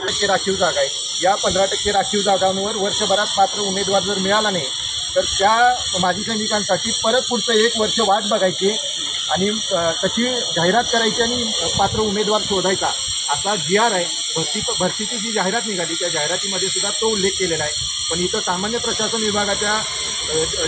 टक्के राखीव जागा आहे। या 15% राखीव जागांवर वर्षभरात पात्र उमेदवार जर मिळाला नाही तर त्या माजी सैनिकांसाठी परत पुढचं 1 वर्ष वाट बघायची आणि तशी जाहिरात करायची आणि पात्र उमेदवार शोधायचा असा GR आहे। भरतीची जी जाहिरात निघाली त्या जाहिरातीमध्ये सुद्धा तो उल्लेख केलेला आहे। पण इथं सामान्य प्रशासन विभागाच्या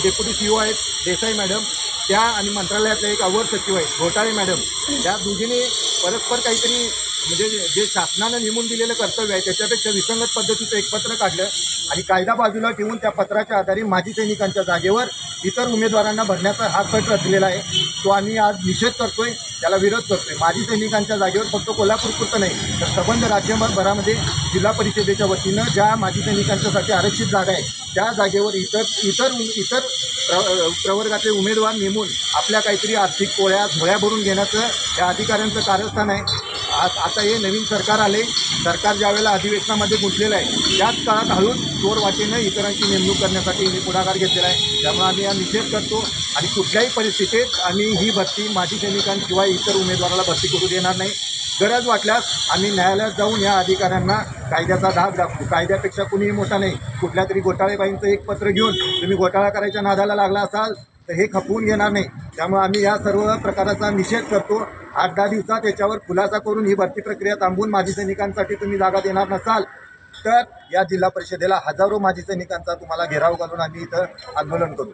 डेप्युटी CEO आहेत देसाई मॅडम, त्या आणि मंत्रालयातल्या एक अवर सचिव आहेत घोटाळे मॅडम, त्या दोघींनी परस्पर काहीतरी म्हणजे जे शासनानं नेमून दिलेलं कर्तव्य आहे त्याच्यापेक्षा विसंगत पद्धतीचं एक पत्र काढलं आणि कायदा बाजूला ठेवून त्या पत्राच्या आधारे माजी सैनिकांच्या जागेवर इतर उमेदवारांना भरण्याचा हा कट रचलेला आहे। तो आम्ही आज निषेध करतोय, त्याला विरोध करतोय। माजी सैनिकांच्या जागेवर फक्त कोल्हापूरपुरतं नाही तर संबंध राज्यभरामध्ये जिल्हा परिषदेच्या वतीनं ज्या माजी सैनिकांच्यासाठी आरक्षित जागा आहे त्या जागेवर इतर प्रवर्गातले उमेदवार नेमून आपल्या काहीतरी आर्थिक पोळ्या झोळ्या भरून घेण्याचं या अधिकाऱ्यांचं कारस्थान आहे। आता हे नवीन सरकार आले, सरकार ज्यावेळेला अधिवेशनामध्ये गुंतलेलं आहे त्याच काळात हळूच चोर वाटेनं इतरांची नेमणूक करण्यासाठी पुढाकार घेतलेला आहे। त्यामुळे आम्ही हा निषेध करतो आणि कुठल्याही परिस्थितीत आम्ही ही भरती माजी सैनिकांशिवाय इतर उमेदवाराला भरती करू देणार नाही। गरज वाटल्यास आम्ही न्यायालयात जाऊन या अधिकाऱ्यांना कायद्याचा धाक दाखवू। कायद्यापेक्षा कुणीही मोठा नाही। कुठल्या तरी घोटाळेबाईंचं एक पत्र घेऊन तुम्ही घोटाळा करायच्या नादाला लागला असाल तर हे खपवून घेणार नाही। त्यामुळे आम्ही या सर्व प्रकाराचा निषेध करतो। 8-10 दिवसात याच्यावर खुलासा करून ही भरती प्रक्रिया थांबवून माजी सैनिकांसाठी तुम्ही जागा देणार नसाल तर या जिल्हा परिषदेला हजारो माजी सैनिकांचा तुम्हाला घेराव घालून आम्ही इथं आंदोलन करू।